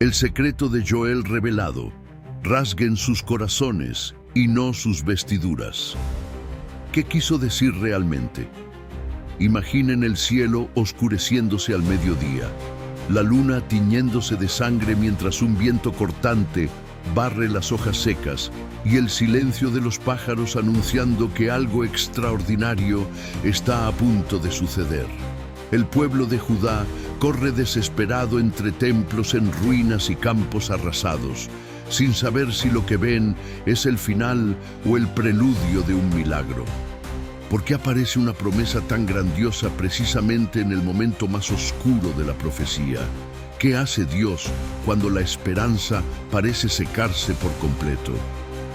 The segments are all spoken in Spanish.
El secreto de Joel revelado. Rasguen sus corazones y no sus vestiduras. ¿Qué quiso decir realmente? Imaginen el cielo oscureciéndose al mediodía, la luna tiñéndose de sangre mientras un viento cortante barre las hojas secas y el silencio de los pájaros anunciando que algo extraordinario está a punto de suceder. El pueblo de Judá corre desesperado entre templos en ruinas y campos arrasados, sin saber si lo que ven es el final o el preludio de un milagro. ¿Por qué aparece una promesa tan grandiosa precisamente en el momento más oscuro de la profecía? ¿Qué hace Dios cuando la esperanza parece secarse por completo?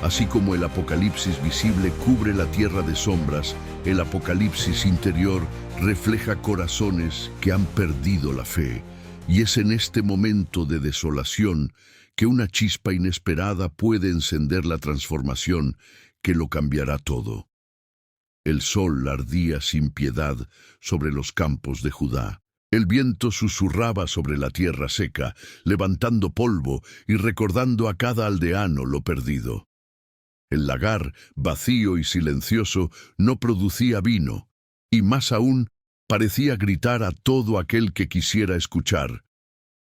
Así como el apocalipsis visible cubre la tierra de sombras, el apocalipsis interior refleja corazones que han perdido la fe. Y es en este momento de desolación que una chispa inesperada puede encender la transformación que lo cambiará todo. El sol ardía sin piedad sobre los campos de Judá. El viento susurraba sobre la tierra seca, levantando polvo y recordando a cada aldeano lo perdido. El lagar, vacío y silencioso, no producía vino, y más aún, parecía gritar a todo aquel que quisiera escuchar.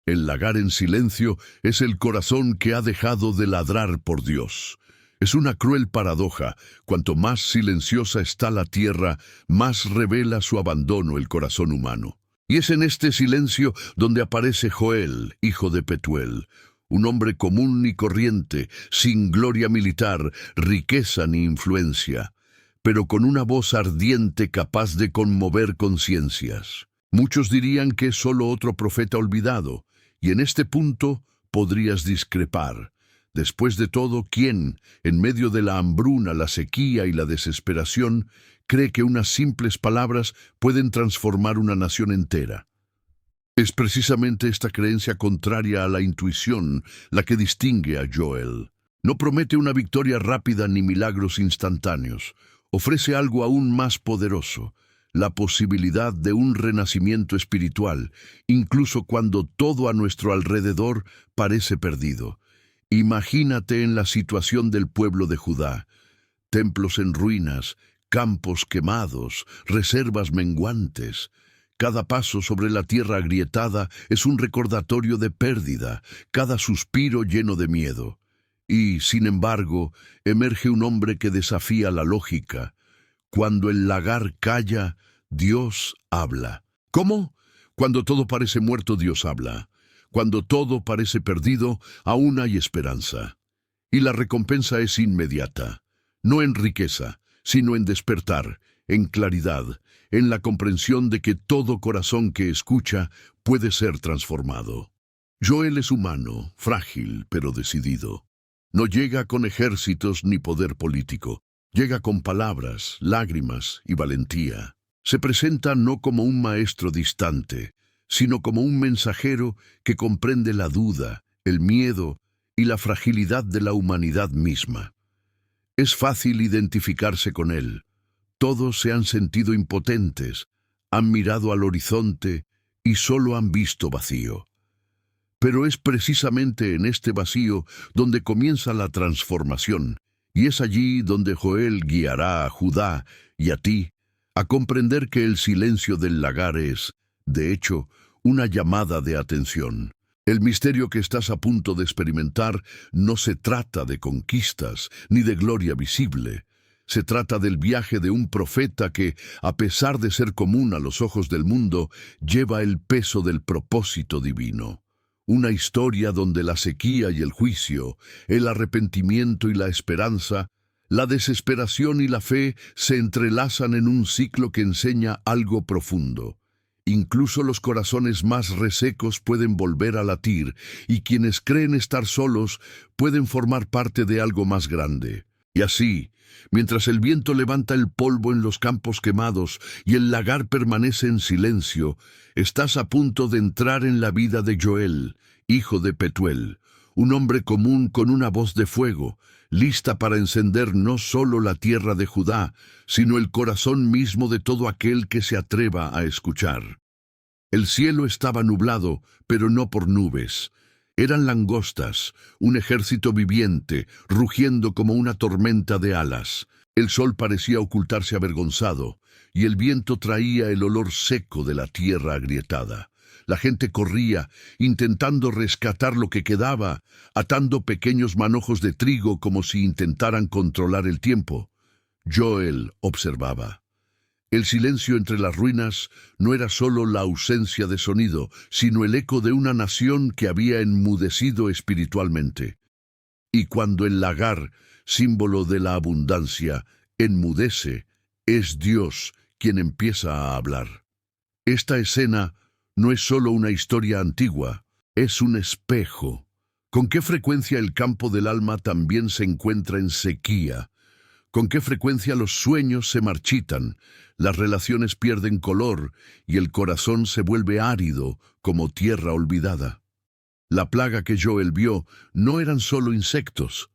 El lagar en silencio es el corazón que ha dejado de ladrar por Dios. Es una cruel paradoja. Cuanto más silenciosa está la tierra, más revela su abandono el corazón humano. Y es en este silencio donde aparece Joel, hijo de Petuel, un hombre común y corriente, sin gloria militar, riqueza ni influencia, pero con una voz ardiente capaz de conmover conciencias. Muchos dirían que es solo otro profeta olvidado, y en este punto podrías discrepar. Después de todo, ¿quién, en medio de la hambruna, la sequía y la desesperación, cree que unas simples palabras pueden transformar una nación entera? Es precisamente esta creencia contraria a la intuición la que distingue a Joel. No promete una victoria rápida ni milagros instantáneos. Ofrece algo aún más poderoso, la posibilidad de un renacimiento espiritual, incluso cuando todo a nuestro alrededor parece perdido. Imagínate en la situación del pueblo de Judá. Templos en ruinas, campos quemados, reservas menguantes. Cada paso sobre la tierra agrietada es un recordatorio de pérdida, cada suspiro lleno de miedo. Y, sin embargo, emerge un hombre que desafía la lógica. Cuando el lagar calla, Dios habla. ¿Cómo? Cuando todo parece muerto, Dios habla. Cuando todo parece perdido, aún hay esperanza. Y la recompensa es inmediata. No en riqueza, sino en despertar, en claridad, en la comprensión de que todo corazón que escucha puede ser transformado. Joel es humano, frágil, pero decidido. No llega con ejércitos ni poder político. Llega con palabras, lágrimas y valentía. Se presenta no como un maestro distante, sino como un mensajero que comprende la duda, el miedo y la fragilidad de la humanidad misma. Es fácil identificarse con él. Todos se han sentido impotentes, han mirado al horizonte y solo han visto vacío. Pero es precisamente en este vacío donde comienza la transformación, y es allí donde Joel guiará a Judá y a ti a comprender que el silencio del lagar es, de hecho, una llamada de atención. El misterio que estás a punto de experimentar no se trata de conquistas ni de gloria visible. Se trata del viaje de un profeta que, a pesar de ser común a los ojos del mundo, lleva el peso del propósito divino. Una historia donde la sequía y el juicio, el arrepentimiento y la esperanza, la desesperación y la fe se entrelazan en un ciclo que enseña algo profundo. Incluso los corazones más resecos pueden volver a latir, y quienes creen estar solos pueden formar parte de algo más grande. Y así, mientras el viento levanta el polvo en los campos quemados y el lagar permanece en silencio, estás a punto de entrar en la vida de Joel, hijo de Petuel, un hombre común con una voz de fuego, lista para encender no solo la tierra de Judá, sino el corazón mismo de todo aquel que se atreva a escuchar. El cielo estaba nublado, pero no por nubes, Eran langostas, un ejército viviente, rugiendo como una tormenta de alas. El sol parecía ocultarse avergonzado, y el viento traía el olor seco de la tierra agrietada. La gente corría, intentando rescatar lo que quedaba, atando pequeños manojos de trigo como si intentaran controlar el tiempo. Joel observaba. El silencio entre las ruinas no era solo la ausencia de sonido, sino el eco de una nación que había enmudecido espiritualmente. Y cuando el lagar, símbolo de la abundancia, enmudece, es Dios quien empieza a hablar. Esta escena no es solo una historia antigua, es un espejo. ¿Con qué frecuencia el campo del alma también se encuentra en sequía? ¿Con qué frecuencia los sueños se marchitan, las relaciones pierden color y el corazón se vuelve árido como tierra olvidada? La plaga que Joel vio no eran solo insectos.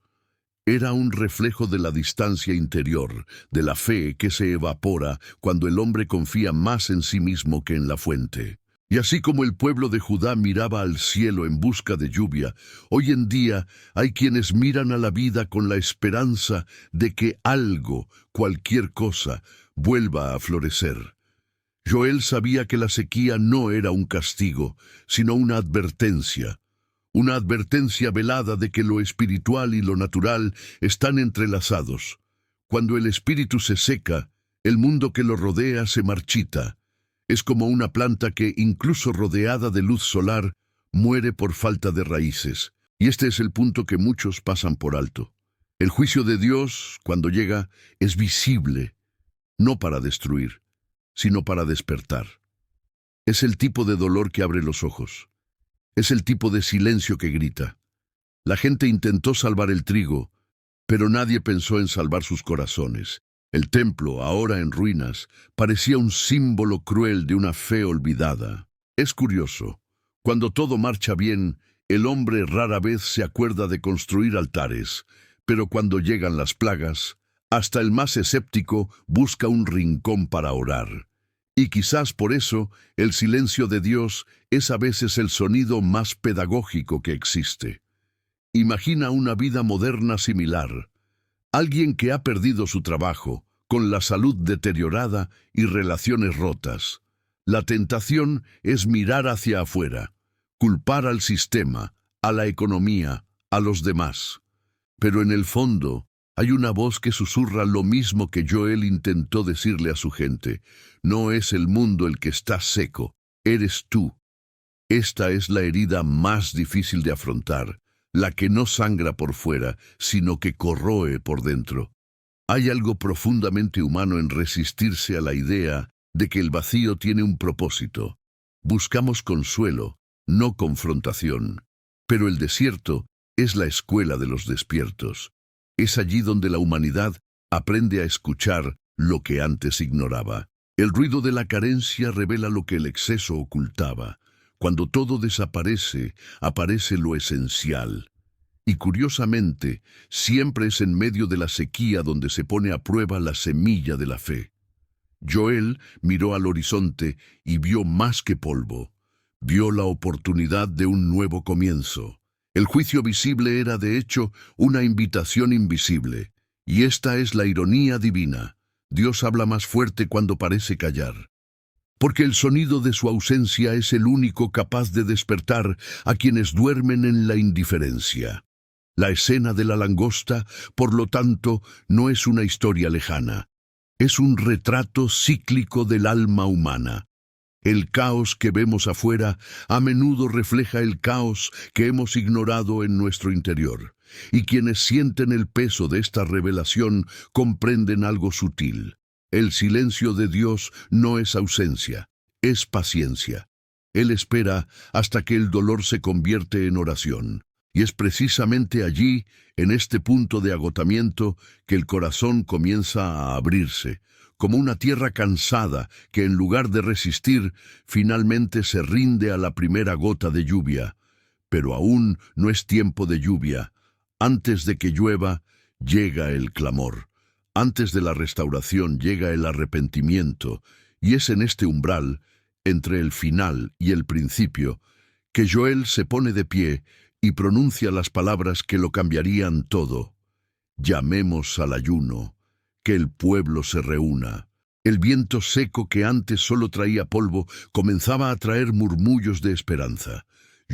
Era un reflejo de la distancia interior, de la fe que se evapora cuando el hombre confía más en sí mismo que en la fuente. Y así como el pueblo de Judá miraba al cielo en busca de lluvia, hoy en día hay quienes miran a la vida con la esperanza de que algo, cualquier cosa, vuelva a florecer. Joel sabía que la sequía no era un castigo, sino una advertencia velada de que lo espiritual y lo natural están entrelazados. Cuando el espíritu se seca, el mundo que lo rodea se marchita. Es como una planta que, incluso rodeada de luz solar, muere por falta de raíces. Y este es el punto que muchos pasan por alto. El juicio de Dios, cuando llega, es visible, no para destruir, sino para despertar. Es el tipo de dolor que abre los ojos. Es el tipo de silencio que grita. La gente intentó salvar el trigo, pero nadie pensó en salvar sus corazones. El templo, ahora en ruinas, parecía un símbolo cruel de una fe olvidada. Es curioso, cuando todo marcha bien, el hombre rara vez se acuerda de construir altares, pero cuando llegan las plagas, hasta el más escéptico busca un rincón para orar. Y quizás por eso, el silencio de Dios es a veces el sonido más pedagógico que existe. Imagina una vida moderna similar. Alguien que ha perdido su trabajo, con la salud deteriorada y relaciones rotas. La tentación es mirar hacia afuera, culpar al sistema, a la economía, a los demás. Pero en el fondo, hay una voz que susurra lo mismo que Joel intentó decirle a su gente. No es el mundo el que está seco, eres tú. Esta es la herida más difícil de afrontar, la que no sangra por fuera, sino que corroe por dentro. Hay algo profundamente humano en resistirse a la idea de que el vacío tiene un propósito. Buscamos consuelo, no confrontación. Pero el desierto es la escuela de los despiertos. Es allí donde la humanidad aprende a escuchar lo que antes ignoraba. El ruido de la carencia revela lo que el exceso ocultaba. Cuando todo desaparece, aparece lo esencial. Y curiosamente, siempre es en medio de la sequía donde se pone a prueba la semilla de la fe. Joel miró al horizonte y vio más que polvo. Vio la oportunidad de un nuevo comienzo. El juicio visible era, de hecho, una invitación invisible. Y esta es la ironía divina. Dios habla más fuerte cuando parece callar. Porque el sonido de su ausencia es el único capaz de despertar a quienes duermen en la indiferencia. La escena de la langosta, por lo tanto, no es una historia lejana. Es un retrato cíclico del alma humana. El caos que vemos afuera a menudo refleja el caos que hemos ignorado en nuestro interior. Y quienes sienten el peso de esta revelación comprenden algo sutil. El silencio de Dios no es ausencia, es paciencia. Él espera hasta que el dolor se convierte en oración. Y es precisamente allí, en este punto de agotamiento, que el corazón comienza a abrirse, como una tierra cansada que en lugar de resistir, finalmente se rinde a la primera gota de lluvia. Pero aún no es tiempo de lluvia. Antes de que llueva, llega el clamor. Antes de la restauración llega el arrepentimiento, y es en este umbral, entre el final y el principio, que Joel se pone de pie y pronuncia las palabras que lo cambiarían todo. Llamemos al ayuno, que el pueblo se reúna. El viento seco que antes solo traía polvo comenzaba a traer murmullos de esperanza.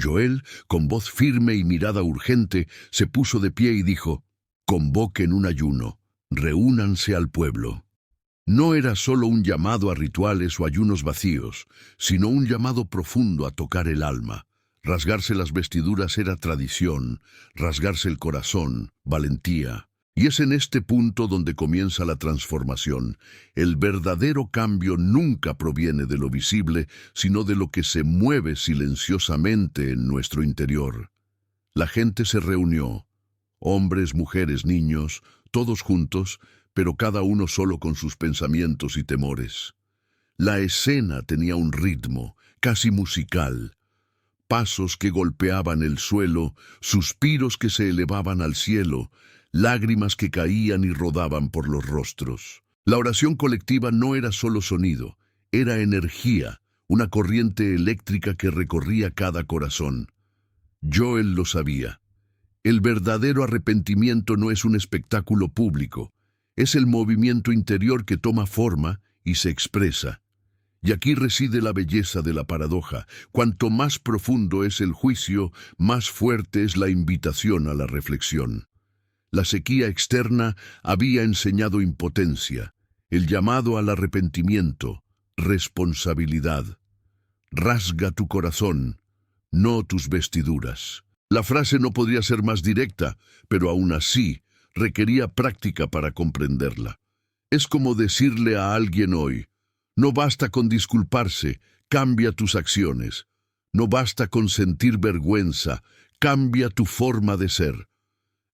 Joel, con voz firme y mirada urgente, se puso de pie y dijo: «Convoquen un ayuno, reúnanse al pueblo». No era solo un llamado a rituales o ayunos vacíos, sino un llamado profundo a tocar el alma. Rasgarse las vestiduras era tradición, rasgarse el corazón, valentía. Y es en este punto donde comienza la transformación. El verdadero cambio nunca proviene de lo visible, sino de lo que se mueve silenciosamente en nuestro interior. La gente se reunió, hombres, mujeres, niños, todos juntos, pero cada uno solo con sus pensamientos y temores. La escena tenía un ritmo, casi musical. Pasos que golpeaban el suelo, suspiros que se elevaban al cielo, lágrimas que caían y rodaban por los rostros. La oración colectiva no era solo sonido, era energía, una corriente eléctrica que recorría cada corazón. Joel lo sabía. El verdadero arrepentimiento no es un espectáculo público, es el movimiento interior que toma forma y se expresa. Y aquí reside la belleza de la paradoja. Cuanto más profundo es el juicio, más fuerte es la invitación a la reflexión. La sequía externa había enseñado impotencia, el llamado al arrepentimiento, responsabilidad. Rasga tu corazón, no tus vestiduras. La frase no podría ser más directa, pero aún así requería práctica para comprenderla. Es como decirle a alguien hoy: no basta con disculparse, cambia tus acciones. No basta con sentir vergüenza, cambia tu forma de ser.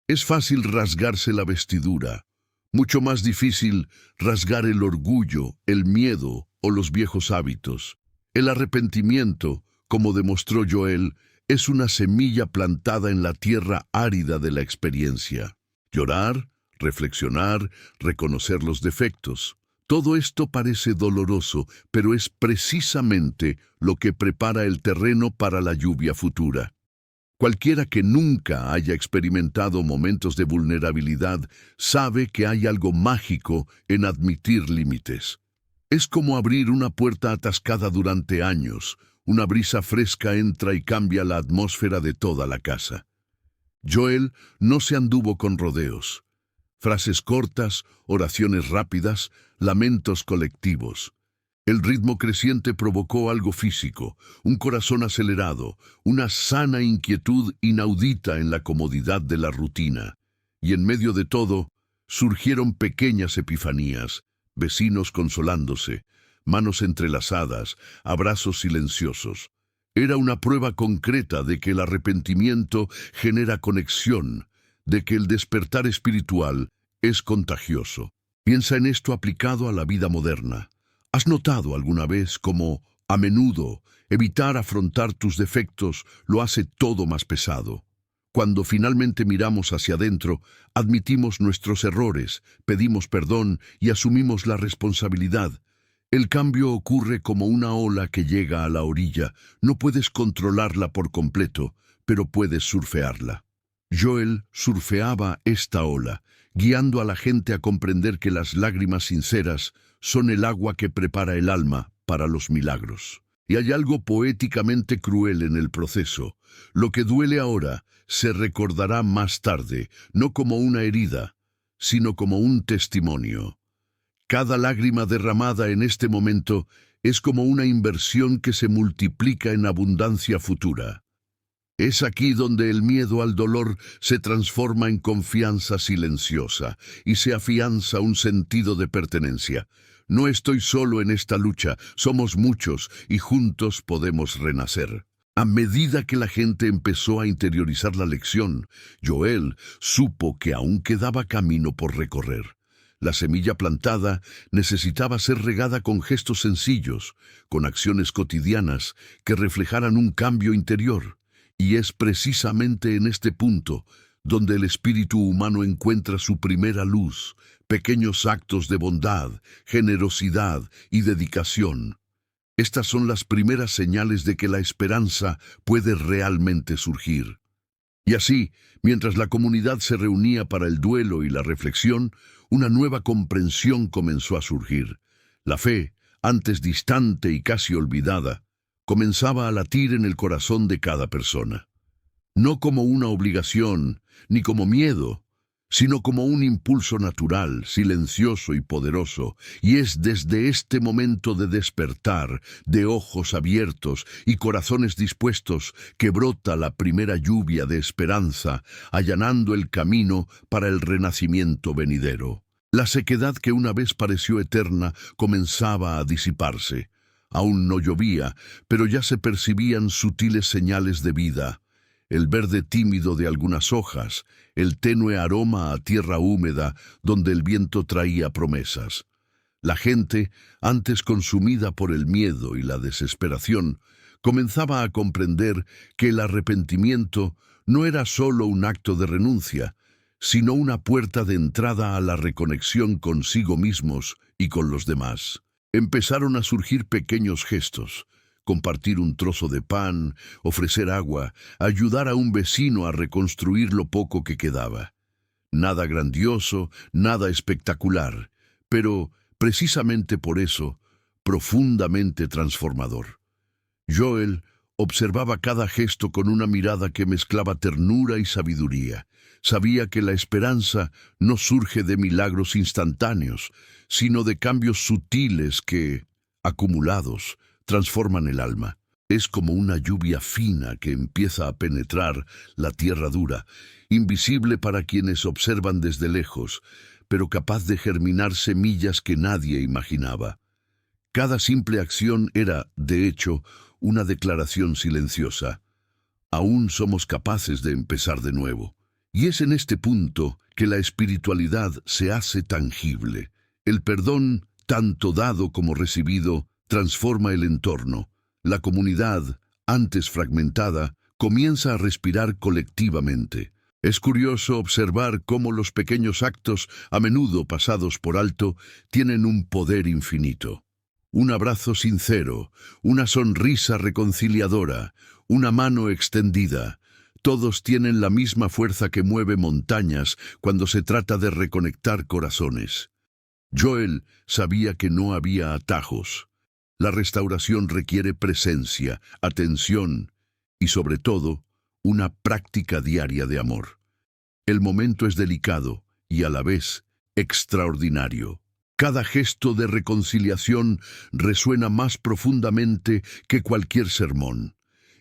Es fácil rasgarse la vestidura, mucho más difícil rasgar el orgullo, el miedo o los viejos hábitos. El arrepentimiento, como demostró Joel, es una semilla plantada en la tierra árida de la experiencia. Llorar, reflexionar, reconocer los defectos. Todo esto parece doloroso, pero es precisamente lo que prepara el terreno para la lluvia futura. Cualquiera que nunca haya experimentado momentos de vulnerabilidad sabe que hay algo mágico en admitir límites. Es como abrir una puerta atascada durante años. Una brisa fresca entra y cambia la atmósfera de toda la casa. Joel no se anduvo con rodeos. Frases cortas, oraciones rápidas, lamentos colectivos. El ritmo creciente provocó algo físico, un corazón acelerado, una sana inquietud inaudita en la comodidad de la rutina. Y en medio de todo, surgieron pequeñas epifanías, vecinos consolándose, manos entrelazadas, abrazos silenciosos. Era una prueba concreta de que el arrepentimiento genera conexión, de que el despertar espiritual es contagioso. Piensa en esto aplicado a la vida moderna. ¿Has notado alguna vez cómo, a menudo, evitar afrontar tus defectos lo hace todo más pesado? Cuando finalmente miramos hacia adentro, admitimos nuestros errores, pedimos perdón y asumimos la responsabilidad. El cambio ocurre como una ola que llega a la orilla. No puedes controlarla por completo, pero puedes surfearla. Joel surfeaba esta ola, guiando a la gente a comprender que las lágrimas sinceras son el agua que prepara el alma para los milagros. Y hay algo poéticamente cruel en el proceso. Lo que duele ahora se recordará más tarde, no como una herida, sino como un testimonio. Cada lágrima derramada en este momento es como una inversión que se multiplica en abundancia futura. Es aquí donde el miedo al dolor se transforma en confianza silenciosa y se afianza un sentido de pertenencia. No estoy solo en esta lucha, somos muchos y juntos podemos renacer. A medida que la gente empezó a interiorizar la lección, Joel supo que aún quedaba camino por recorrer. La semilla plantada necesitaba ser regada con gestos sencillos, con acciones cotidianas que reflejaran un cambio interior. Y es precisamente en este punto donde el espíritu humano encuentra su primera luz, pequeños actos de bondad, generosidad y dedicación. Estas son las primeras señales de que la esperanza puede realmente surgir. Y así, mientras la comunidad se reunía para el duelo y la reflexión, una nueva comprensión comenzó a surgir. La fe, antes distante y casi olvidada, comenzaba a latir en el corazón de cada persona. No como una obligación, ni como miedo, sino como un impulso natural, silencioso y poderoso, y es desde este momento de despertar, de ojos abiertos y corazones dispuestos, que brota la primera lluvia de esperanza, allanando el camino para el renacimiento venidero. La sequedad que una vez pareció eterna comenzaba a disiparse. Aún no llovía, pero ya se percibían sutiles señales de vida. El verde tímido de algunas hojas, el tenue aroma a tierra húmeda donde el viento traía promesas. La gente, antes consumida por el miedo y la desesperación, comenzaba a comprender que el arrepentimiento no era solo un acto de renuncia, sino una puerta de entrada a la reconexión consigo mismos y con los demás. Empezaron a surgir pequeños gestos: compartir un trozo de pan, ofrecer agua, ayudar a un vecino a reconstruir lo poco que quedaba. Nada grandioso, nada espectacular, pero, precisamente por eso, profundamente transformador. Joel observaba cada gesto con una mirada que mezclaba ternura y sabiduría. Sabía que la esperanza no surge de milagros instantáneos, sino de cambios sutiles que, acumulados, transforman el alma. Es como una lluvia fina que empieza a penetrar la tierra dura, invisible para quienes observan desde lejos, pero capaz de germinar semillas que nadie imaginaba. Cada simple acción era, de hecho, una declaración silenciosa: aún somos capaces de empezar de nuevo. Y es en este punto que la espiritualidad se hace tangible. El perdón, tanto dado como recibido, transforma el entorno. La comunidad, antes fragmentada, comienza a respirar colectivamente. Es curioso observar cómo los pequeños actos, a menudo pasados por alto, tienen un poder infinito. Un abrazo sincero, una sonrisa reconciliadora, una mano extendida. Todos tienen la misma fuerza que mueve montañas cuando se trata de reconectar corazones. Joel sabía que no había atajos. La restauración requiere presencia, atención y, sobre todo, una práctica diaria de amor. El momento es delicado y, a la vez, extraordinario. Cada gesto de reconciliación resuena más profundamente que cualquier sermón.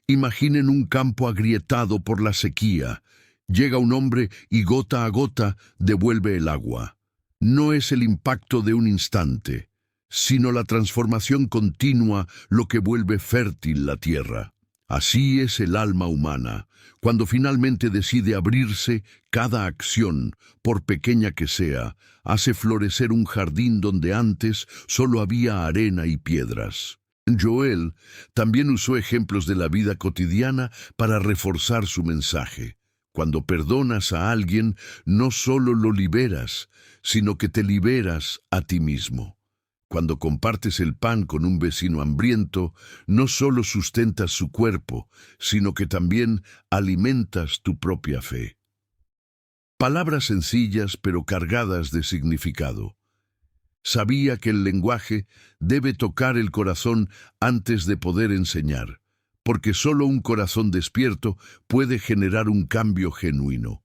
Imaginen un campo agrietado por la sequía. Llega un hombre y gota a gota devuelve el agua. No es el impacto de un instante, sino la transformación continua lo que vuelve fértil la tierra. Así es el alma humana. Cuando finalmente decide abrirse, cada acción, por pequeña que sea, hace florecer un jardín donde antes solo había arena y piedras. Joel también usó ejemplos de la vida cotidiana para reforzar su mensaje. Cuando perdonas a alguien, no solo lo liberas, sino que te liberas a ti mismo. Cuando compartes el pan con un vecino hambriento, no solo sustentas su cuerpo, sino que también alimentas tu propia fe. Palabras sencillas pero cargadas de significado. Sabía que el lenguaje debe tocar el corazón antes de poder enseñar, porque solo un corazón despierto puede generar un cambio genuino.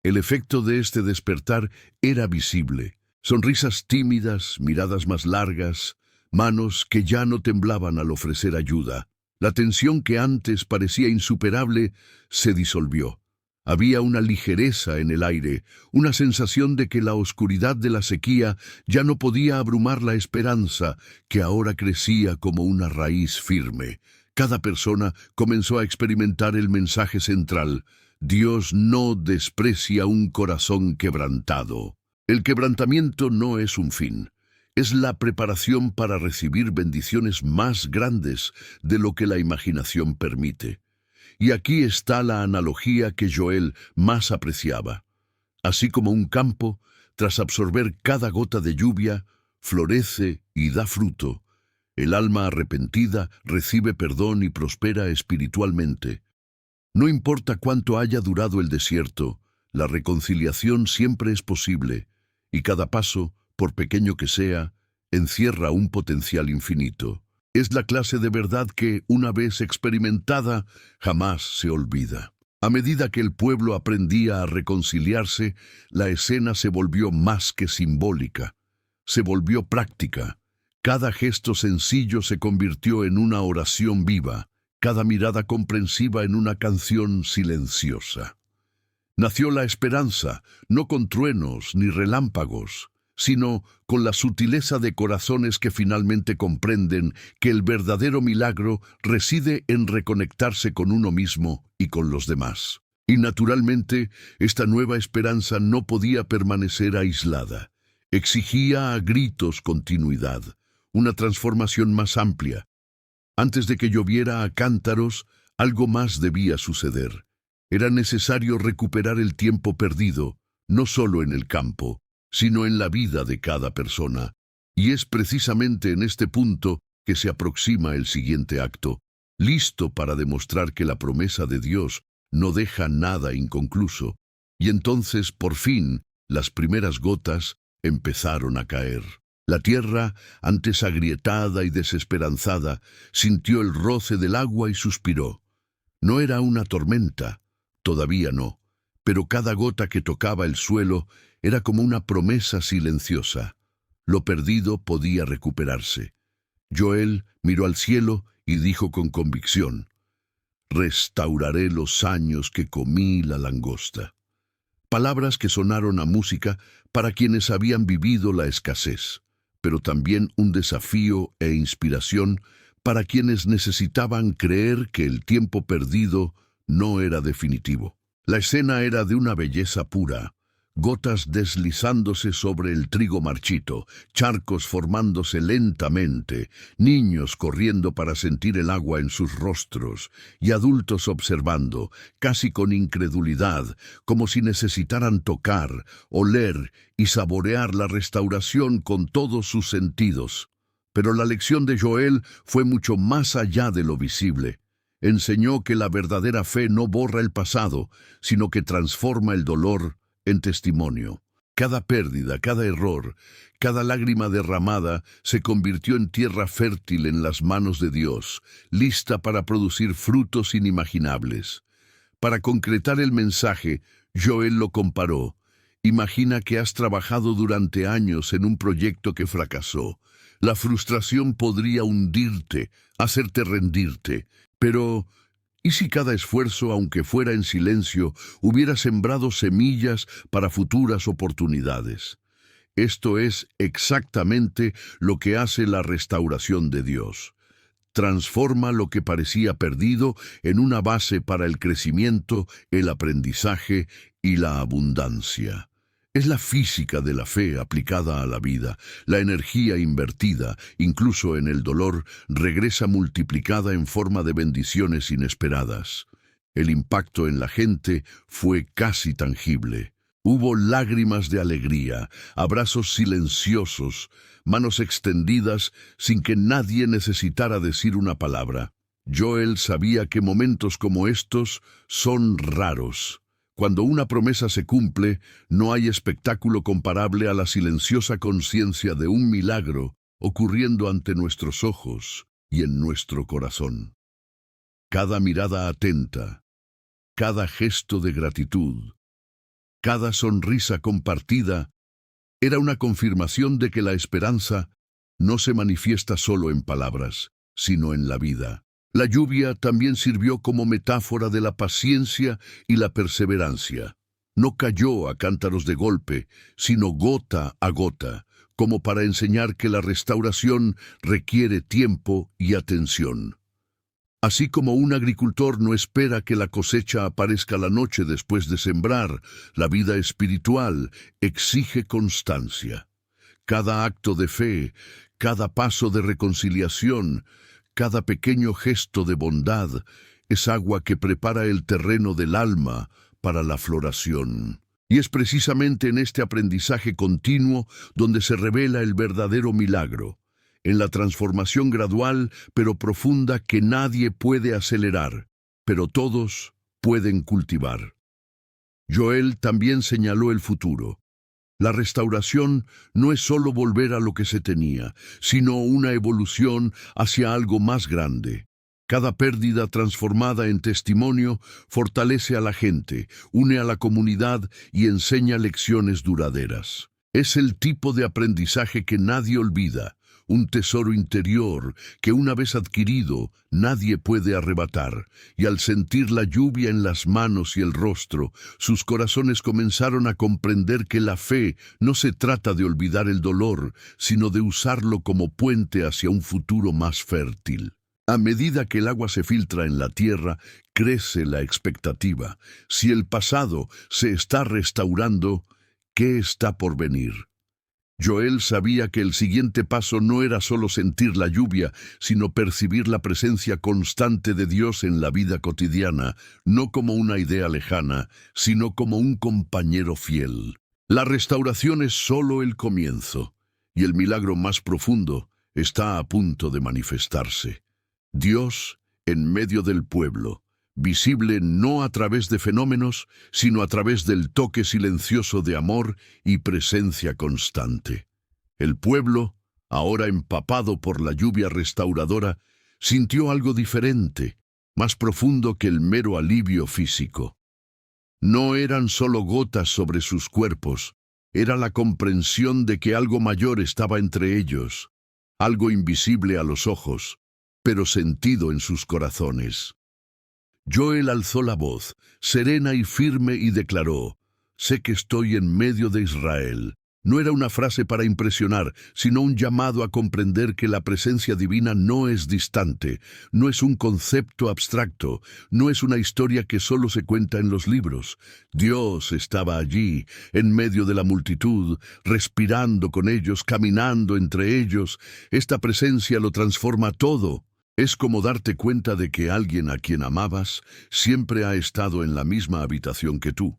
El efecto de este despertar era visible. Sonrisas tímidas, miradas más largas, manos que ya no temblaban al ofrecer ayuda. La tensión que antes parecía insuperable se disolvió. Había una ligereza en el aire, una sensación de que la oscuridad de la sequía ya no podía abrumar la esperanza, que ahora crecía como una raíz firme. Cada persona comenzó a experimentar el mensaje central: Dios no desprecia un corazón quebrantado. El quebrantamiento no es un fin, es la preparación para recibir bendiciones más grandes de lo que la imaginación permite. Y aquí está la analogía que Joel más apreciaba. Así como un campo, tras absorber cada gota de lluvia, florece y da fruto, el alma arrepentida recibe perdón y prospera espiritualmente. No importa cuánto haya durado el desierto, la reconciliación siempre es posible, y cada paso, por pequeño que sea, encierra un potencial infinito. Es la clase de verdad que, una vez experimentada, jamás se olvida. A medida que el pueblo aprendía a reconciliarse, la escena se volvió más que simbólica. Se volvió práctica. Cada gesto sencillo se convirtió en una oración viva, cada mirada comprensiva en una canción silenciosa. Nació la esperanza, no con truenos ni relámpagos, sino con la sutileza de corazones que finalmente comprenden que el verdadero milagro reside en reconectarse con uno mismo y con los demás. Y naturalmente, esta nueva esperanza no podía permanecer aislada. Exigía a gritos continuidad, una transformación más amplia. Antes de que lloviera a cántaros, algo más debía suceder. Era necesario recuperar el tiempo perdido, no solo en el campo, sino en la vida de cada persona. Y es precisamente en este punto que se aproxima el siguiente acto, listo para demostrar que la promesa de Dios no deja nada inconcluso. Y entonces, por fin, las primeras gotas empezaron a caer. La tierra, antes agrietada y desesperanzada, sintió el roce del agua y suspiró. No era una tormenta, todavía no, pero cada gota que tocaba el suelo era como una promesa silenciosa. Lo perdido podía recuperarse. Joel miró al cielo y dijo con convicción: «Restauraré los años que comí la langosta». Palabras que sonaron a música para quienes habían vivido la escasez, pero también un desafío e inspiración para quienes necesitaban creer que el tiempo perdido no era definitivo. La escena era de una belleza pura, gotas deslizándose sobre el trigo marchito, charcos formándose lentamente, niños corriendo para sentir el agua en sus rostros, y adultos observando, casi con incredulidad, como si necesitaran tocar, oler y saborear la restauración con todos sus sentidos. Pero la lección de Joel fue mucho más allá de lo visible. Enseñó que la verdadera fe no borra el pasado, sino que transforma el dolor en testimonio. Cada pérdida, cada error, cada lágrima derramada se convirtió en tierra fértil en las manos de Dios, lista para producir frutos inimaginables. Para concretar el mensaje, Joel lo comparó. Imagina que has trabajado durante años en un proyecto que fracasó. La frustración podría hundirte, hacerte rendirte. Pero, ¿y si cada esfuerzo, aunque fuera en silencio, hubiera sembrado semillas para futuras oportunidades? Esto es exactamente lo que hace la restauración de Dios. Transforma lo que parecía perdido en una base para el crecimiento, el aprendizaje y la abundancia. Es la física de la fe aplicada a la vida. La energía invertida, incluso en el dolor, regresa multiplicada en forma de bendiciones inesperadas. El impacto en la gente fue casi tangible. Hubo lágrimas de alegría, abrazos silenciosos, manos extendidas sin que nadie necesitara decir una palabra. Joel sabía que momentos como estos son raros. Cuando una promesa se cumple, no hay espectáculo comparable a la silenciosa conciencia de un milagro ocurriendo ante nuestros ojos y en nuestro corazón. Cada mirada atenta, cada gesto de gratitud, cada sonrisa compartida era una confirmación de que la esperanza no se manifiesta solo en palabras, sino en la vida. La lluvia también sirvió como metáfora de la paciencia y la perseverancia. No cayó a cántaros de golpe, sino gota a gota, como para enseñar que la restauración requiere tiempo y atención. Así como un agricultor no espera que la cosecha aparezca la noche después de sembrar, la vida espiritual exige constancia. Cada acto de fe, cada paso de reconciliación, cada pequeño gesto de bondad es agua que prepara el terreno del alma para la floración. Y es precisamente en este aprendizaje continuo donde se revela el verdadero milagro, en la transformación gradual pero profunda que nadie puede acelerar, pero todos pueden cultivar. Joel también señaló el futuro. La restauración no es solo volver a lo que se tenía, sino una evolución hacia algo más grande. Cada pérdida transformada en testimonio fortalece a la gente, une a la comunidad y enseña lecciones duraderas. Es el tipo de aprendizaje que nadie olvida, un tesoro interior que una vez adquirido nadie puede arrebatar, y al sentir la lluvia en las manos y el rostro, sus corazones comenzaron a comprender que la fe no se trata de olvidar el dolor, sino de usarlo como puente hacia un futuro más fértil. A medida que el agua se filtra en la tierra, crece la expectativa. Si el pasado se está restaurando, ¿qué está por venir? Joel sabía que el siguiente paso no era solo sentir la lluvia, sino percibir la presencia constante de Dios en la vida cotidiana, no como una idea lejana, sino como un compañero fiel. La restauración es solo el comienzo, y el milagro más profundo está a punto de manifestarse. Dios en medio del pueblo, visible no a través de fenómenos, sino a través del toque silencioso de amor y presencia constante. El pueblo, ahora empapado por la lluvia restauradora, sintió algo diferente, más profundo que el mero alivio físico. No eran solo gotas sobre sus cuerpos, era la comprensión de que algo mayor estaba entre ellos, algo invisible a los ojos, pero sentido en sus corazones. Joel alzó la voz, serena y firme, y declaró: «Sé que estoy en medio de Israel». No era una frase para impresionar, sino un llamado a comprender que la presencia divina no es distante, no es un concepto abstracto, no es una historia que solo se cuenta en los libros. Dios estaba allí, en medio de la multitud, respirando con ellos, caminando entre ellos. Esta presencia lo transforma todo. Es como darte cuenta de que alguien a quien amabas siempre ha estado en la misma habitación que tú,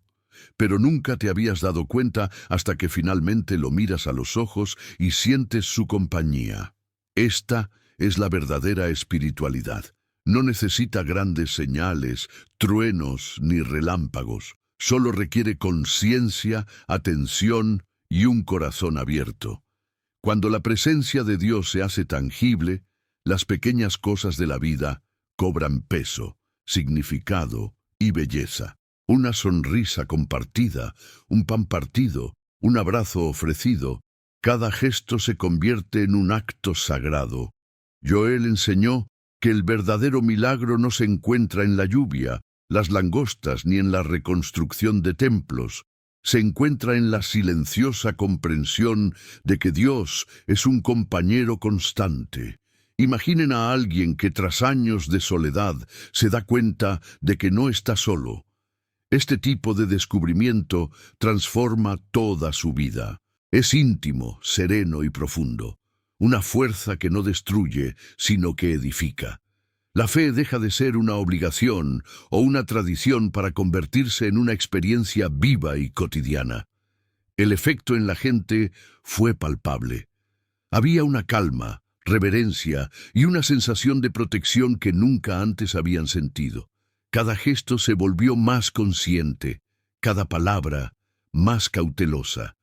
pero nunca te habías dado cuenta hasta que finalmente lo miras a los ojos y sientes su compañía. Esta es la verdadera espiritualidad. No necesita grandes señales, truenos ni relámpagos. Solo requiere conciencia, atención y un corazón abierto. Cuando la presencia de Dios se hace tangible, las pequeñas cosas de la vida cobran peso, significado y belleza. Una sonrisa compartida, un pan partido, un abrazo ofrecido, cada gesto se convierte en un acto sagrado. Joel enseñó que el verdadero milagro no se encuentra en la lluvia, las langostas ni en la reconstrucción de templos. Se encuentra en la silenciosa comprensión de que Dios es un compañero constante. Imaginen a alguien que tras años de soledad se da cuenta de que no está solo. Este tipo de descubrimiento transforma toda su vida. Es íntimo, sereno y profundo. Una fuerza que no destruye, sino que edifica. La fe deja de ser una obligación o una tradición para convertirse en una experiencia viva y cotidiana. El efecto en la gente fue palpable. Había una calma, reverencia y una sensación de protección que nunca antes habían sentido. Cada gesto se volvió más consciente, cada palabra más cautelosa.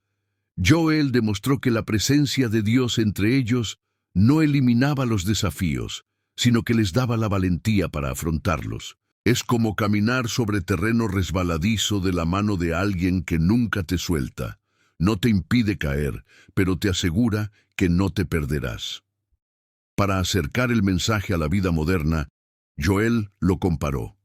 Joel demostró que la presencia de Dios entre ellos no eliminaba los desafíos, sino que les daba la valentía para afrontarlos. Es como caminar sobre terreno resbaladizo de la mano de alguien que nunca te suelta. No te impide caer, pero te asegura que no te perderás. Para acercar el mensaje a la vida moderna, Joel lo comparó.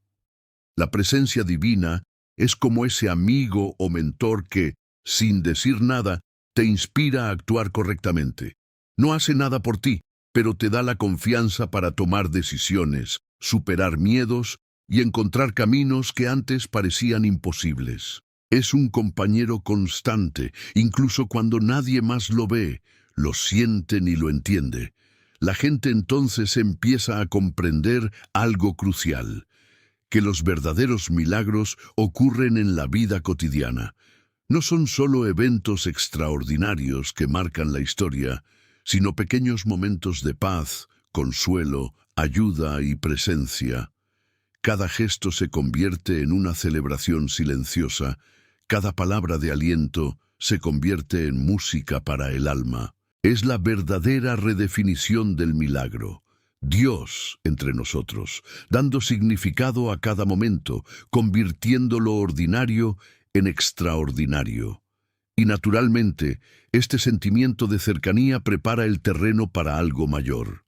La presencia divina es como ese amigo o mentor que, sin decir nada, te inspira a actuar correctamente. No hace nada por ti, pero te da la confianza para tomar decisiones, superar miedos y encontrar caminos que antes parecían imposibles. Es un compañero constante, incluso cuando nadie más lo ve, lo siente ni lo entiende. La gente entonces empieza a comprender algo crucial, que los verdaderos milagros ocurren en la vida cotidiana. No son solo eventos extraordinarios que marcan la historia, sino pequeños momentos de paz, consuelo, ayuda y presencia. Cada gesto se convierte en una celebración silenciosa, cada palabra de aliento se convierte en música para el alma. Es la verdadera redefinición del milagro. Dios entre nosotros, dando significado a cada momento, convirtiendo lo ordinario en extraordinario. Y naturalmente, este sentimiento de cercanía prepara el terreno para algo mayor.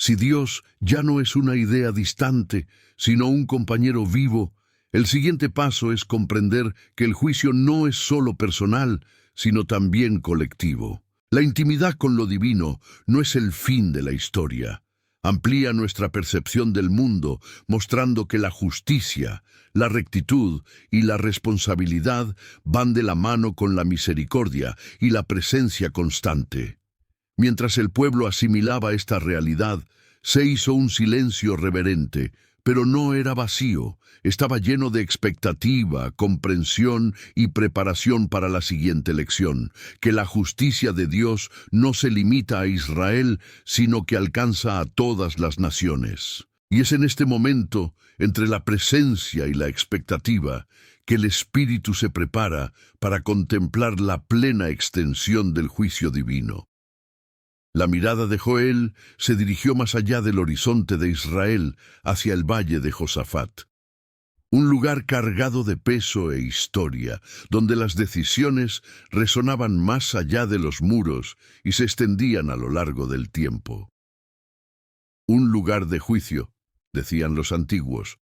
Si Dios ya no es una idea distante, sino un compañero vivo, el siguiente paso es comprender que el juicio no es solo personal, sino también colectivo. La intimidad con lo divino no es el fin de la historia. Amplía nuestra percepción del mundo, mostrando que la justicia, la rectitud y la responsabilidad van de la mano con la misericordia y la presencia constante. Mientras el pueblo asimilaba esta realidad, se hizo un silencio reverente, pero no era vacío, estaba lleno de expectativa, comprensión y preparación para la siguiente lección, que la justicia de Dios no se limita a Israel, sino que alcanza a todas las naciones. Y es en este momento, entre la presencia y la expectativa, que el espíritu se prepara para contemplar la plena extensión del juicio divino. La mirada de Joel se dirigió más allá del horizonte de Israel, hacia el valle de Josafat. Un lugar cargado de peso e historia, donde las decisiones resonaban más allá de los muros y se extendían a lo largo del tiempo. Un lugar de juicio, decían los antiguos,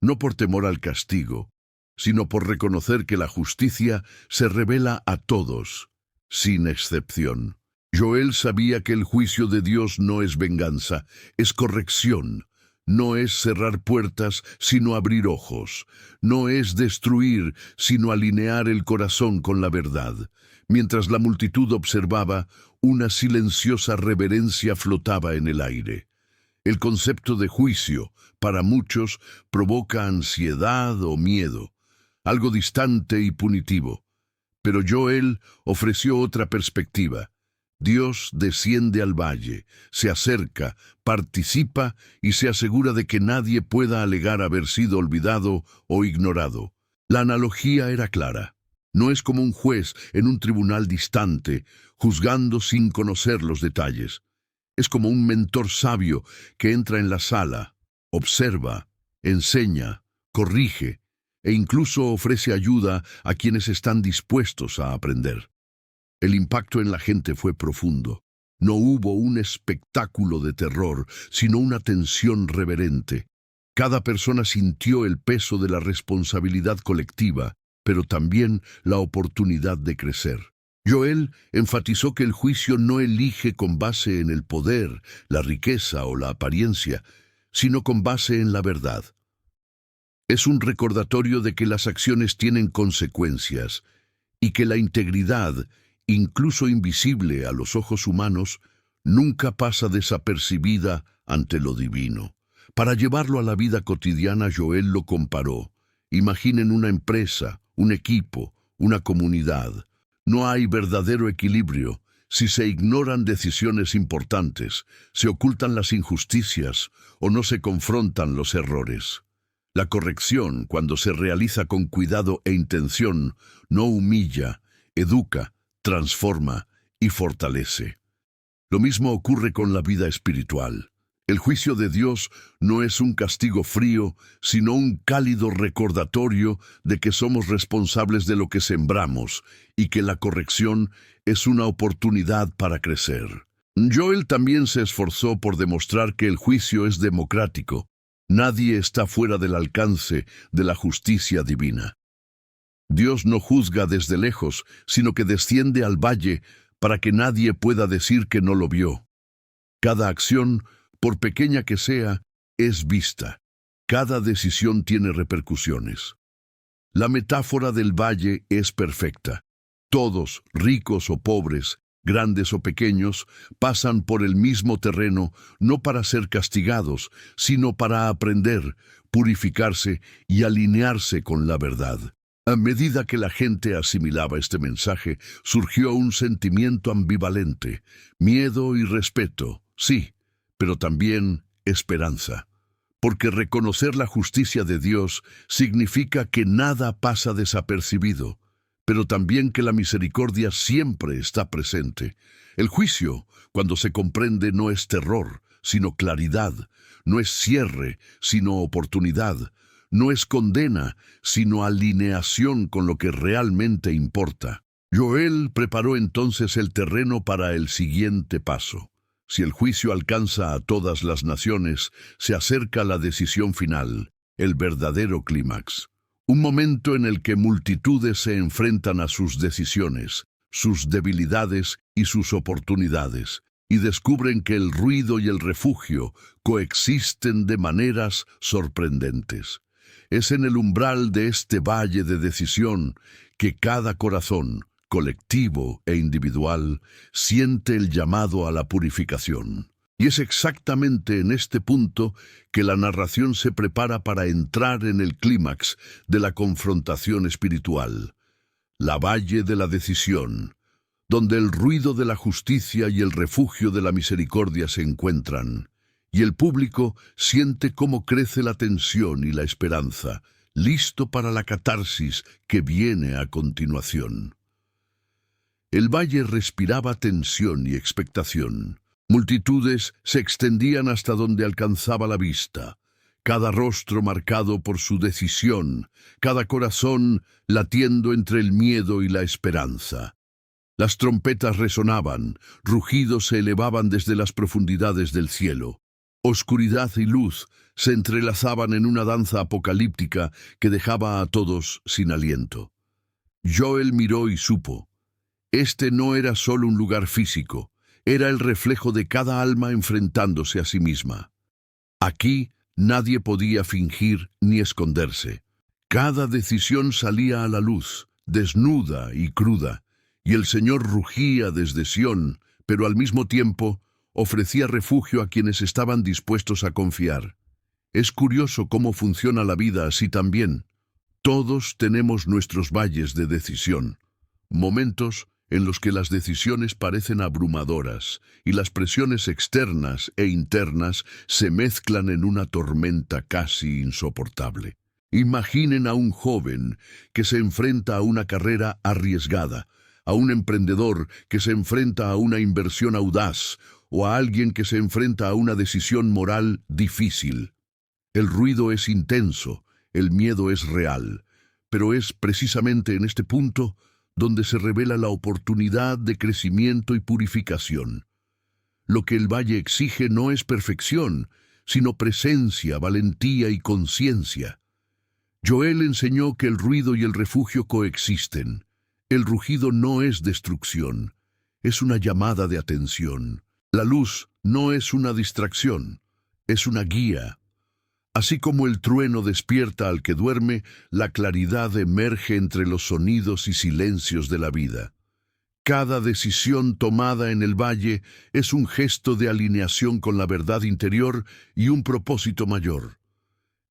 no por temor al castigo, sino por reconocer que la justicia se revela a todos, sin excepción. Joel sabía que el juicio de Dios no es venganza, es corrección. No es cerrar puertas, sino abrir ojos. No es destruir, sino alinear el corazón con la verdad. Mientras la multitud observaba, una silenciosa reverencia flotaba en el aire. El concepto de juicio, para muchos, provoca ansiedad o miedo, algo distante y punitivo. Pero Joel ofreció otra perspectiva. Dios desciende al valle, se acerca, participa y se asegura de que nadie pueda alegar haber sido olvidado o ignorado. La analogía era clara. No es como un juez en un tribunal distante, juzgando sin conocer los detalles. Es como un mentor sabio que entra en la sala, observa, enseña, corrige e incluso ofrece ayuda a quienes están dispuestos a aprender. El impacto en la gente fue profundo. No hubo un espectáculo de terror, sino una tensión reverente. Cada persona sintió el peso de la responsabilidad colectiva, pero también la oportunidad de crecer. Joel enfatizó que el juicio no elige con base en el poder, la riqueza o la apariencia, sino con base en la verdad. Es un recordatorio de que las acciones tienen consecuencias y que la integridad, incluso invisible a los ojos humanos, nunca pasa desapercibida ante lo divino. Para llevarlo a la vida cotidiana, Joel lo comparó. Imaginen una empresa, un equipo, una comunidad. No hay verdadero equilibrio si se ignoran decisiones importantes, se ocultan las injusticias o no se confrontan los errores. La corrección, cuando se realiza con cuidado e intención, no humilla, educa, transforma y fortalece. Lo mismo ocurre con la vida espiritual. El juicio de Dios no es un castigo frío, sino un cálido recordatorio de que somos responsables de lo que sembramos y que la corrección es una oportunidad para crecer. Joel también se esforzó por demostrar que el juicio es democrático. Nadie está fuera del alcance de la justicia divina. Dios no juzga desde lejos, sino que desciende al valle para que nadie pueda decir que no lo vio. Cada acción, por pequeña que sea, es vista. Cada decisión tiene repercusiones. La metáfora del valle es perfecta. Todos, ricos o pobres, grandes o pequeños, pasan por el mismo terreno, no para ser castigados, sino para aprender, purificarse y alinearse con la verdad. A medida que la gente asimilaba este mensaje, surgió un sentimiento ambivalente, miedo y respeto, sí, pero también esperanza. porque reconocer la justicia de Dios significa que nada pasa desapercibido, pero también que la misericordia siempre está presente. El juicio, cuando se comprende, no es terror, sino claridad, no es cierre, sino oportunidad, no es condena, sino alineación con lo que realmente importa. Joel preparó entonces el terreno para el siguiente paso. Si el juicio alcanza a todas las naciones, se acerca la decisión final, el verdadero clímax. Un momento en el que multitudes se enfrentan a sus decisiones, sus debilidades y sus oportunidades, y descubren que el ruido y el refugio coexisten de maneras sorprendentes. Es en el umbral de este valle de decisión que cada corazón, colectivo e individual, siente el llamado a la purificación. Y es exactamente en este punto que la narración se prepara para entrar en el clímax de la confrontación espiritual, la valle de la decisión, donde el ruido de la justicia y el refugio de la misericordia se encuentran, y el público siente cómo crece la tensión y la esperanza, listo para la catarsis que viene a continuación. El valle respiraba tensión y expectación. Multitudes se extendían hasta donde alcanzaba la vista, cada rostro marcado por su decisión, cada corazón latiendo entre el miedo y la esperanza. Las trompetas resonaban, rugidos se elevaban desde las profundidades del cielo. Oscuridad y luz se entrelazaban en una danza apocalíptica que dejaba a todos sin aliento. Joel miró y supo. Este no era solo un lugar físico, era el reflejo de cada alma enfrentándose a sí misma. Aquí nadie podía fingir ni esconderse. Cada decisión salía a la luz, desnuda y cruda, y el Señor rugía desde Sión, pero al mismo tiempo ofrecía refugio a quienes estaban dispuestos a confiar. Es curioso cómo funciona la vida así también. Todos tenemos nuestros valles de decisión, momentos en los que las decisiones parecen abrumadoras y las presiones externas e internas se mezclan en una tormenta casi insoportable. Imaginen a un joven que se enfrenta a una carrera arriesgada, a un emprendedor que se enfrenta a una inversión audaz o a alguien que se enfrenta a una decisión moral difícil. El ruido es intenso, el miedo es real, pero es precisamente en este punto donde se revela la oportunidad de crecimiento y purificación. Lo que el valle exige no es perfección, sino presencia, valentía y conciencia. Joel enseñó que el ruido y el refugio coexisten. El rugido no es destrucción, es una llamada de atención. La luz no es una distracción, es una guía. Así como el trueno despierta al que duerme, la claridad emerge entre los sonidos y silencios de la vida. Cada decisión tomada en el valle es un gesto de alineación con la verdad interior y un propósito mayor.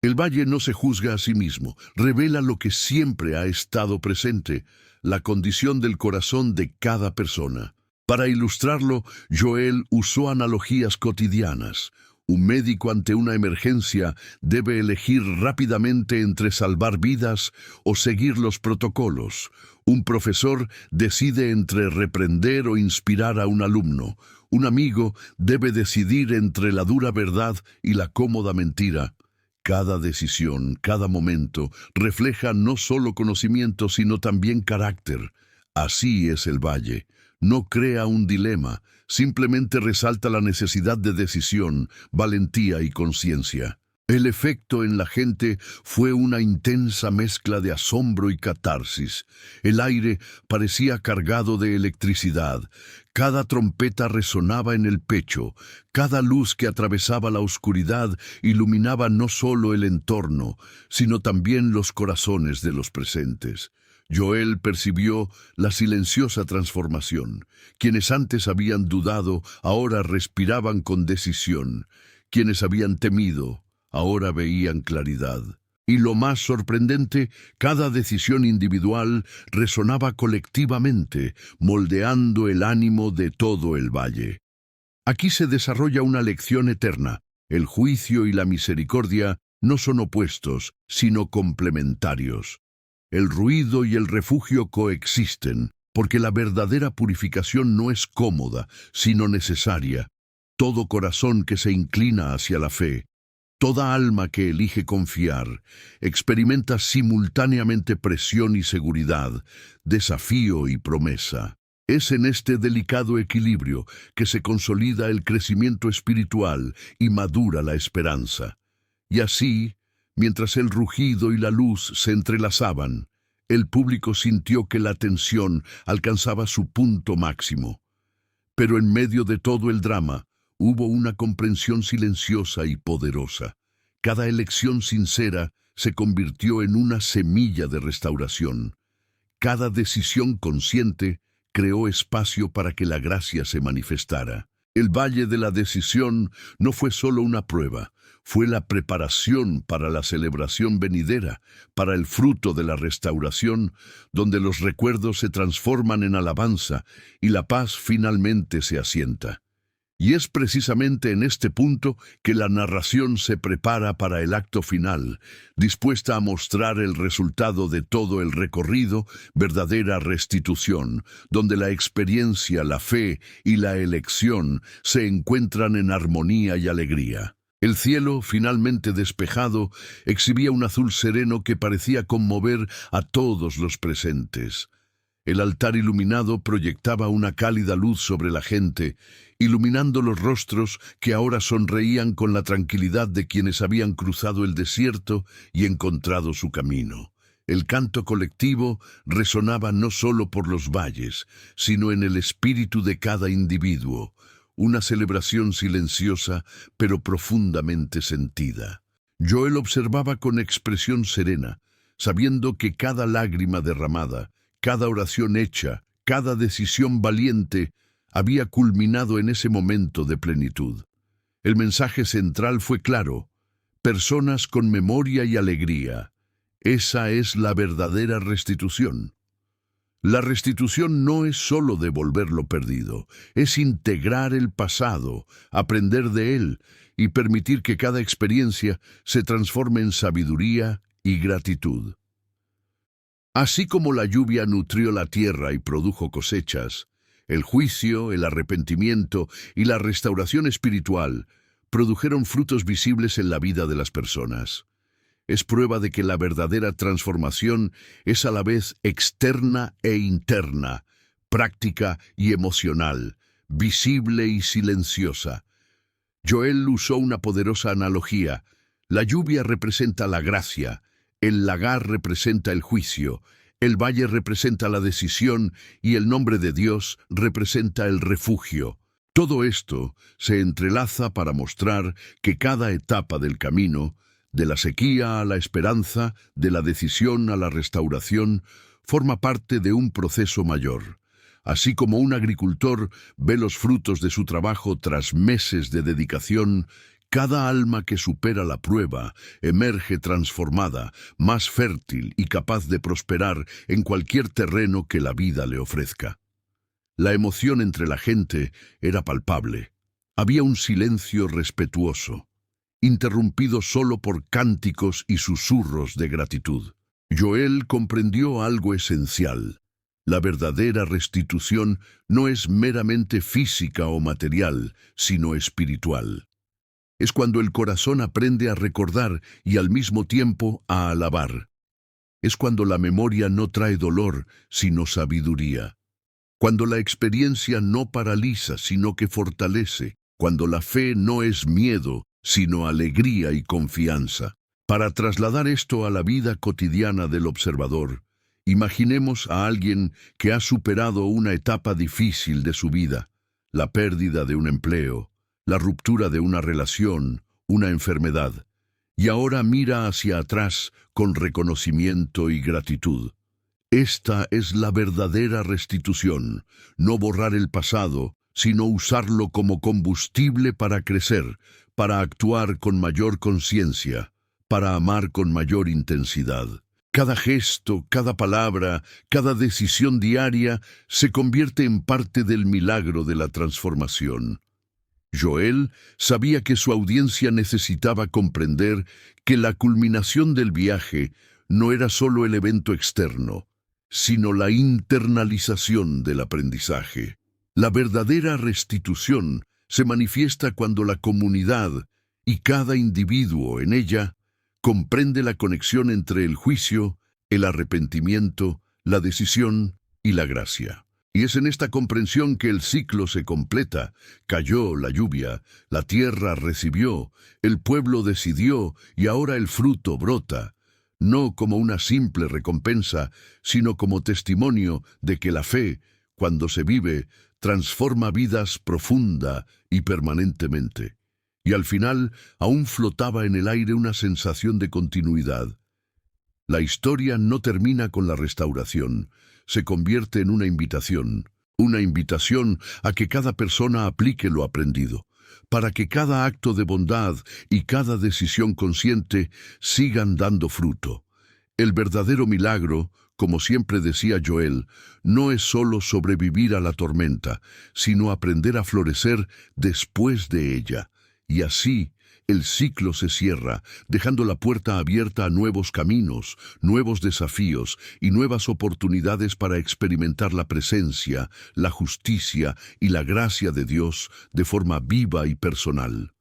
El valle no se juzga a sí mismo, revela lo que siempre ha estado presente, la condición del corazón de cada persona. Para ilustrarlo, Joel usó analogías cotidianas. Un médico ante una emergencia debe elegir rápidamente entre salvar vidas o seguir los protocolos. Un profesor decide entre reprender o inspirar a un alumno. Un amigo debe decidir entre la dura verdad y la cómoda mentira. Cada decisión, cada momento, refleja no solo conocimiento, sino también carácter. Así es el valle. No crea un dilema, simplemente resalta la necesidad de decisión, valentía y conciencia. El efecto en la gente fue una intensa mezcla de asombro y catarsis. El aire parecía cargado de electricidad. Cada trompeta resonaba en el pecho. Cada luz que atravesaba la oscuridad iluminaba no solo el entorno, sino también los corazones de los presentes. Joel percibió la silenciosa transformación. Quienes antes habían dudado, ahora respiraban con decisión. Quienes habían temido, ahora veían claridad. Y lo más sorprendente, cada decisión individual resonaba colectivamente, moldeando el ánimo de todo el valle. Aquí se desarrolla una lección eterna. El juicio y la misericordia no son opuestos, sino complementarios. El ruido y el refugio coexisten, porque la verdadera purificación no es cómoda, sino necesaria. Todo corazón que se inclina hacia la fe, toda alma que elige confiar, experimenta simultáneamente presión y seguridad, desafío y promesa. Es en este delicado equilibrio que se consolida el crecimiento espiritual y madura la esperanza. Y así, mientras el rugido y la luz se entrelazaban, el público sintió que la tensión alcanzaba su punto máximo. Pero en medio de todo el drama, hubo una comprensión silenciosa y poderosa. Cada elección sincera se convirtió en una semilla de restauración. Cada decisión consciente creó espacio para que la gracia se manifestara. El Valle de la Decisión no fue solo una prueba, fue la preparación para la celebración venidera, para el fruto de la restauración, donde los recuerdos se transforman en alabanza y la paz finalmente se asienta. Y es precisamente en este punto que la narración se prepara para el acto final, dispuesta a mostrar el resultado de todo el recorrido, verdadera restitución, donde la experiencia, la fe y la elección se encuentran en armonía y alegría. El cielo, finalmente despejado, exhibía un azul sereno que parecía conmover a todos los presentes. El altar iluminado proyectaba una cálida luz sobre la gente, iluminando los rostros que ahora sonreían con la tranquilidad de quienes habían cruzado el desierto y encontrado su camino. El canto colectivo resonaba no solo por los valles, sino en el espíritu de cada individuo, una celebración silenciosa pero profundamente sentida. Joel observaba con expresión serena, sabiendo que cada lágrima derramada, cada oración hecha, cada decisión valiente, había culminado en ese momento de plenitud. El mensaje central fue claro: personas con memoria y alegría. Esa es la verdadera restitución. La restitución no es solo devolver lo perdido, es integrar el pasado, aprender de él y permitir que cada experiencia se transforme en sabiduría y gratitud. Así como la lluvia nutrió la tierra y produjo cosechas, el juicio, el arrepentimiento y la restauración espiritual produjeron frutos visibles en la vida de las personas. Es prueba de que la verdadera transformación es a la vez externa e interna, práctica y emocional, visible y silenciosa. Joel usó una poderosa analogía. La lluvia representa la gracia, el lagar representa el juicio, el valle representa la decisión y el nombre de Dios representa el refugio. Todo esto se entrelaza para mostrar que cada etapa del camino, de la sequía a la esperanza, de la decisión a la restauración, forma parte de un proceso mayor. Así como un agricultor ve los frutos de su trabajo tras meses de dedicación, cada alma que supera la prueba emerge transformada, más fértil y capaz de prosperar en cualquier terreno que la vida le ofrezca. La emoción entre la gente era palpable. Había un silencio respetuoso, interrumpido solo por cánticos y susurros de gratitud. Joel comprendió algo esencial. La verdadera restitución no es meramente física o material, sino espiritual. Es cuando el corazón aprende a recordar y al mismo tiempo a alabar. Es cuando la memoria no trae dolor, sino sabiduría. Cuando la experiencia no paraliza, sino que fortalece. Cuando la fe no es miedo, sino alegría y confianza. Para trasladar esto a la vida cotidiana del observador, imaginemos a alguien que ha superado una etapa difícil de su vida, la pérdida de un empleo, la ruptura de una relación, una enfermedad, y ahora mira hacia atrás con reconocimiento y gratitud. Esta es la verdadera restitución, no borrar el pasado, sino usarlo como combustible para crecer, para actuar con mayor conciencia, para amar con mayor intensidad. Cada gesto, cada palabra, cada decisión diaria se convierte en parte del milagro de la transformación. Joel sabía que su audiencia necesitaba comprender que la culminación del viaje no era solo el evento externo, sino la internalización del aprendizaje. La verdadera restitución se manifiesta cuando la comunidad y cada individuo en ella comprende la conexión entre el juicio, el arrepentimiento, la decisión y la gracia. Y es en esta comprensión que el ciclo se completa. Cayó la lluvia, la tierra recibió, el pueblo decidió y ahora el fruto brota, no como una simple recompensa, sino como testimonio de que la fe, cuando se vive, transforma vidas profunda y permanentemente. Y al final aún flotaba en el aire una sensación de continuidad. La historia no termina con la restauración, se convierte en una invitación a que cada persona aplique lo aprendido, para que cada acto de bondad y cada decisión consciente sigan dando fruto. El verdadero milagro, como siempre decía Joel, no es solo sobrevivir a la tormenta, sino aprender a florecer después de ella. Y así, el ciclo se cierra, dejando la puerta abierta a nuevos caminos, nuevos desafíos y nuevas oportunidades para experimentar la presencia, la justicia y la gracia de Dios de forma viva y personal.